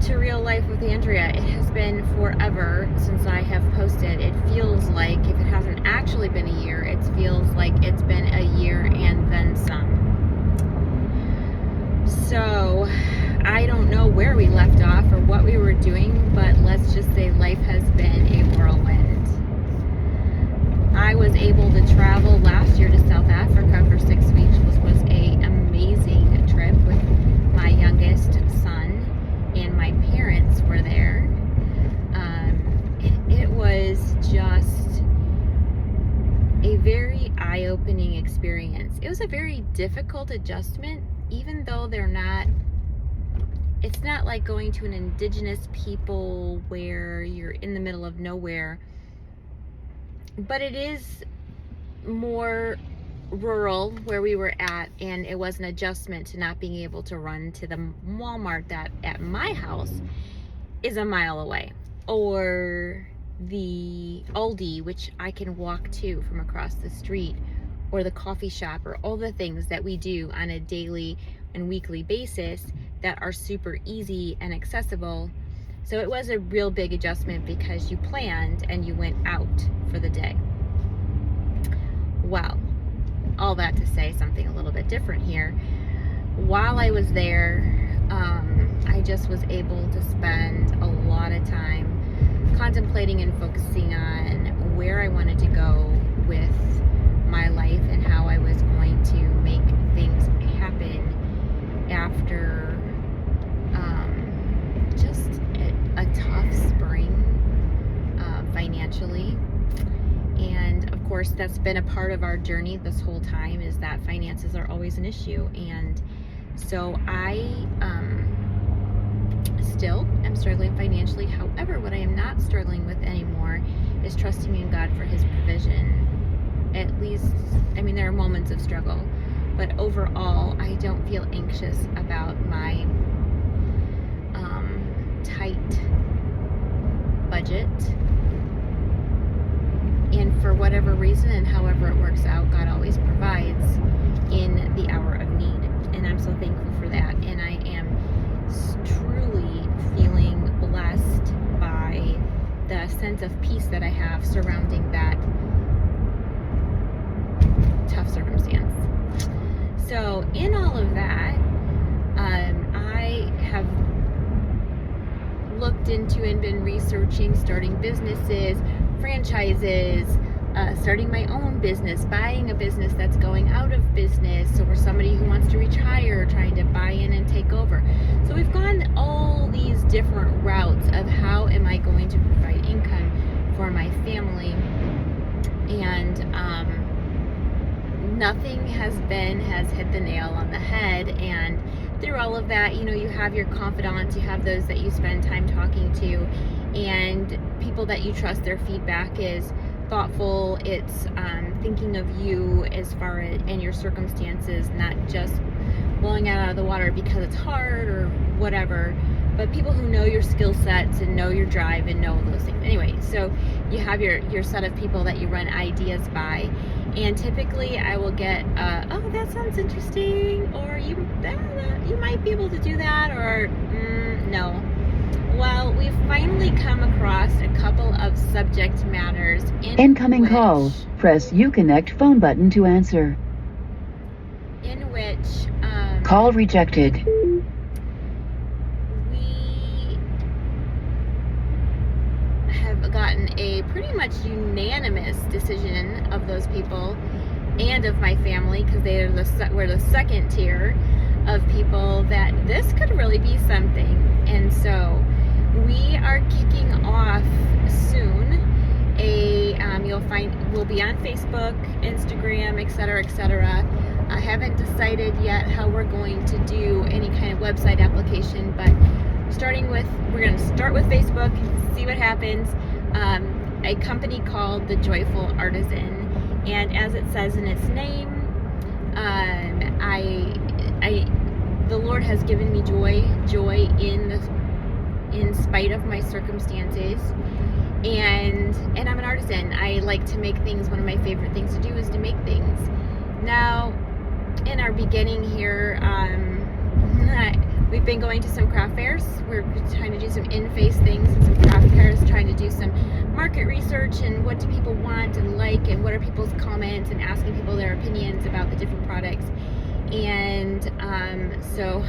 to Real Life with Andrea. It has been forever since I have posted. It feels like, if it hasn't actually been a year, it feels like it's been a year and then some. So, I don't know where we left off or what we were doing, but let's just say life has been a whirlwind. I was able to travel last year to South Africa for 6 weeks, which was an amazing trip with my youngest son, and my parents were there. It was just a very eye-opening experience. It was a very difficult adjustment, even though it's not like going to an indigenous people where you're in the middle of nowhere, but it is more rural where we were at, and it was an adjustment to not being able to run to the Walmart that at my house is a mile away, or the Aldi, which I can walk to from across the street, or the coffee shop, or all the things that we do on a daily and weekly basis that are super easy and accessible. So it was a real big adjustment because you planned and you went out for the day. Well, all that to say something a little bit different here. While I was there, I just was able to spend a lot of time contemplating and focusing on where I wanted to go with my life and how I was going to make things happen after just a tough spring financially. And of course, that's been a part of our journey this whole time, is that finances are always an issue. And so I still am struggling financially. However, what I am not struggling with anymore is trusting in God for His provision. At least, I mean, there are moments of struggle, but overall, I don't feel anxious about my tight budget. And for whatever reason and however it works out, God always provides in the hour of need. And I'm so thankful for that. And I am truly feeling blessed by the sense of peace that I have surrounding that tough circumstance. So in all of that, I have looked into and been researching starting businesses, franchises, starting my own business, buying a business that's going out of business, or somebody who wants to retire, trying to buy in and take over. So we've gone all these different routes of how am I going to provide income for my family, and nothing has hit the nail on the head. And through all of that, you have your confidants, you have those that you spend time talking to, and people that you trust. Their feedback is thoughtful. It's thinking of you as far as in your circumstances, not just blowing it out of the water because it's hard or whatever, but people who know your skill sets and know your drive and know those things. Anyway, so you have your set of people that you run ideas by, and typically I will get, oh, that sounds interesting, or you might be able to do that, or no. Well, we've finally come across a couple of subject matters Incoming call. Press Uconnect phone button to answer. In which Call rejected. we have gotten a pretty much unanimous decision of those people and of my family, because we're the second tier of people, that this could really be something. And so we are kicking off soon we'll be on Facebook, Instagram, etc. I haven't decided yet how we're going to do any kind of website application, but we're going to start with Facebook, see what happens. A company called The Joyful Artisan, and as it says in its name, the Lord has given me joy in spite of my circumstances, and I'm an artisan. I like to make things. One of my favorite things to do is to make things. Now, in our beginning here, we've been going to some craft fairs. We're trying to do some in-face things and some craft fairs, trying to do some market research and what do people want and like and what are people's comments, and asking people their opinions about the different products. And so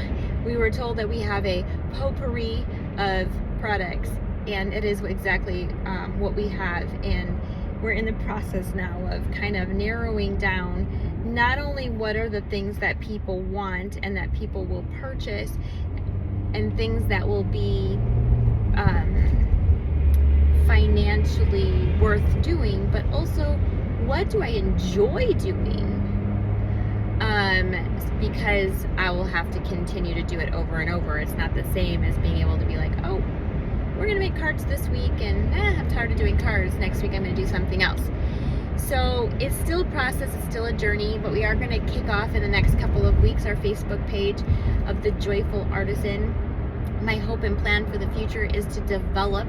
we were told that we have a potpourri of products, and it is exactly what we have. And we're in the process now of kind of narrowing down not only what are the things that people want and that people will purchase and things that will be financially worth doing, but also what do I enjoy doing? Because I will have to continue to do it over and over. It's not the same as being able to be like, oh, we're gonna make cards this week, and I'm tired of doing cards. Next week I'm gonna do something else. So it's still a process, it's still a journey, but we are gonna kick off in the next couple of weeks our Facebook page of The Joyful Artisan. My hope and plan for the future is to develop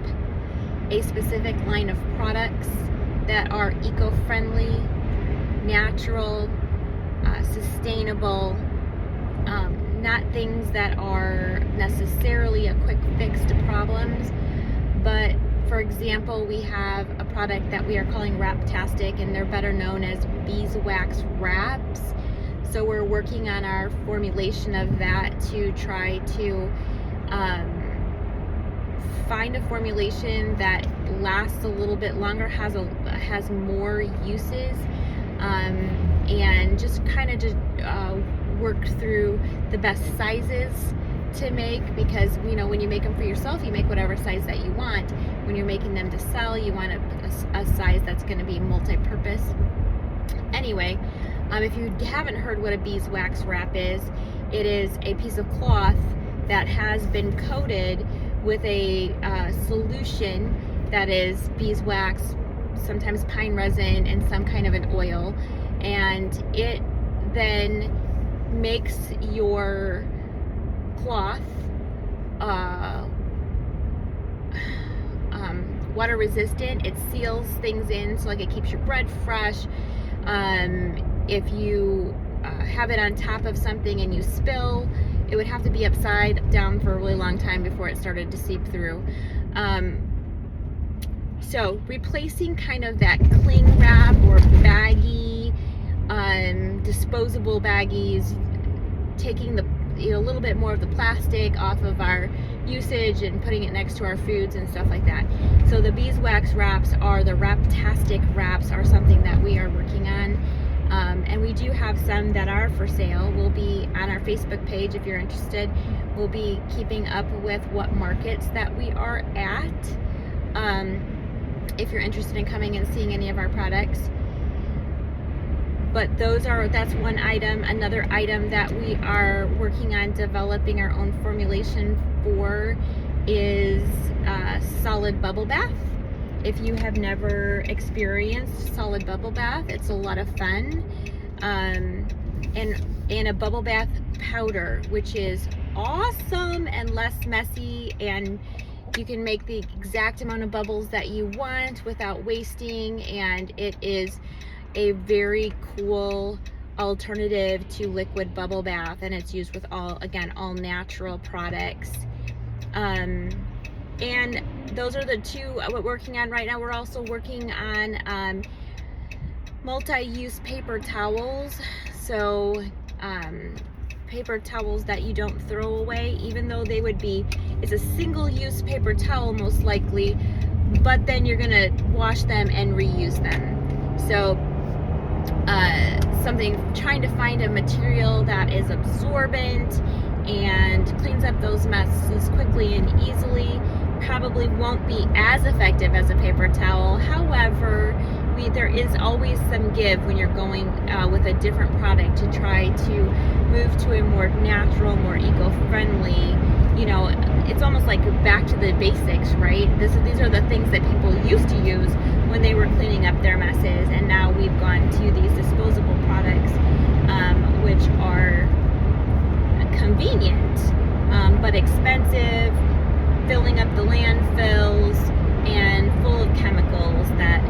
a specific line of products that are eco-friendly, natural, sustainable, not things that are necessarily a quick fix to problems, but for example, we have a product that we are calling Wraptastic, and they're better known as beeswax wraps. So we're working on our formulation of that to try to find a formulation that lasts a little bit longer, has more uses, and just kind of work through the best sizes to make, because when you make them for yourself, you make whatever size that you want. When you're making them to sell, you want a size that's going to be multi-purpose. Anyway, if you haven't heard what a beeswax wrap is, it is a piece of cloth that has been coated with a solution that is beeswax, sometimes pine resin, and some kind of an oil, and it then makes your cloth water resistant. It seals things in, so like it keeps your bread fresh. If you have it on top of something and you spill, it would have to be upside down for a really long time before it started to seep through. So replacing kind of that cling wrap or baggy, disposable baggies, taking the a little bit more of the plastic off of our usage and putting it next to our foods and stuff like that. So the beeswax wraps, are the Wraptastic wraps, are something that we are working on, and we do have some that are for sale. We'll be on our Facebook page if you're interested. We'll be keeping up with what markets that we are at, if you're interested in coming and seeing any of our products. But that's one item. Another item that we are working on developing our own formulation for is solid bubble bath. If you have never experienced solid bubble bath, it's a lot of fun. And a bubble bath powder, which is awesome and less messy, and you can make the exact amount of bubbles that you want without wasting, and it is a very cool alternative to liquid bubble bath, and it's used with all natural products. And those are the two we're working on right now. We're also working on multi-use paper towels. So paper towels that you don't throw away, even though it's a single-use paper towel most likely, but then you're gonna wash them and reuse them. So trying to find a material that is absorbent and cleans up those messes quickly and easily. Probably won't be as effective as a paper towel. However, there is always some give when you're going with a different product to try to move to a more natural, more eco-friendly. It's almost like back to the basics, right? These are the things that people used to use when they were cleaning up their messes, and now we've gone to these disposable products, which are convenient, but expensive, filling up the landfills, and full of chemicals that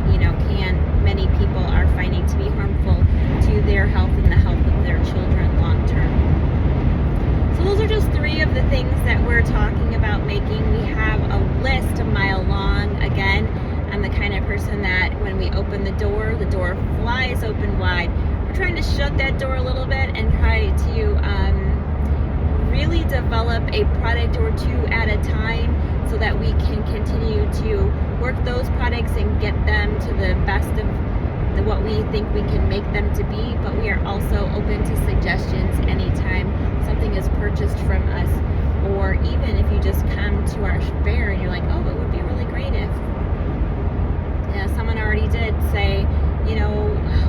many people are finding to be harmful to their health and the health of their children long term. So those are just three of the things out that door a little bit and try to really develop a product or two at a time so that we can continue to work those products and get them to the best of what we think we can make them to be. But we are also open to suggestions anytime something is purchased from us, or even if you just come to our fair and you're like, oh, it would be really great if someone already did say, you know,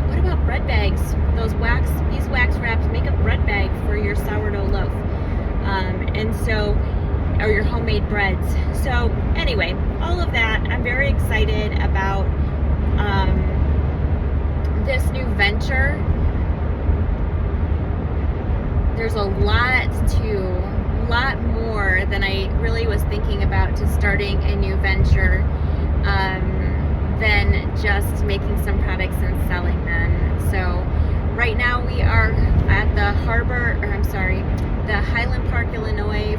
what about bread bags? Those beeswax wraps, make a bread bag for your sourdough loaf. And so, or your homemade breads. So anyway, all of that, I'm very excited about this new venture. There's a lot more than I really was thinking about to starting a new venture than just making some products and selling them. So right now we are at the the Highland Park, Illinois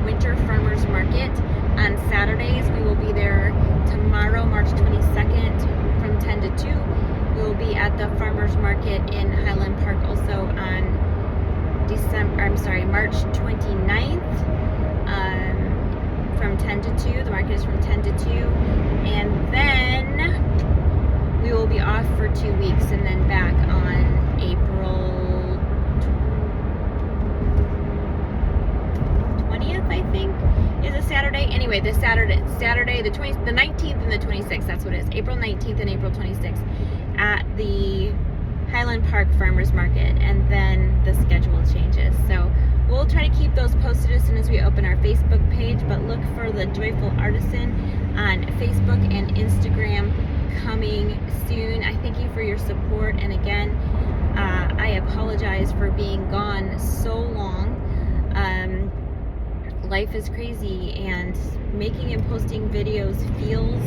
Winter Farmers Market on Saturdays. We will be there tomorrow, March 22nd from 10 to 2. We will be at the Farmers Market in Highland Park also on March 29th from 10 to 2. The market is from 10 to 2. And then we will be off for 2 weeks and then back on April 20th, I think, is a Saturday. Anyway, the Saturday, the 19th and the 26th, that's what it is. April 19th and April 26th at the Highland Park Farmers Market, and then the schedule changes. So we'll try to keep those posted as soon as we open our Facebook page, but look for the Joyful Artisan on Facebook and Instagram coming soon. I thank you for your support, and again, I apologize for being gone so long. Life is crazy, and making and posting videos feels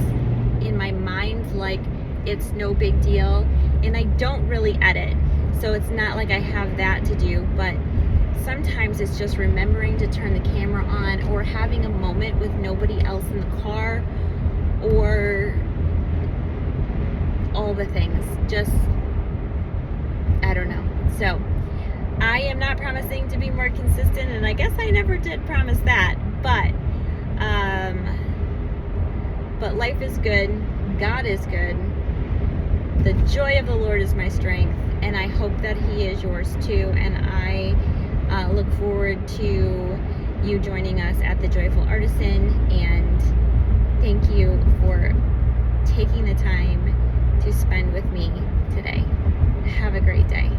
in my mind like it's no big deal, and I don't really edit, so it's not like I have that to do. But sometimes it's just remembering to turn the camera on, or having a moment with nobody else in the car, or all the things. Just, I don't know. So I am not promising to be more consistent, and I guess I never did promise that, but life is good. God is good. The joy of the Lord is my strength, and I hope that He is yours too. And I look forward to you joining us at the Joyful Artisan, and thank you for taking the time to spend with me today. Have a great day.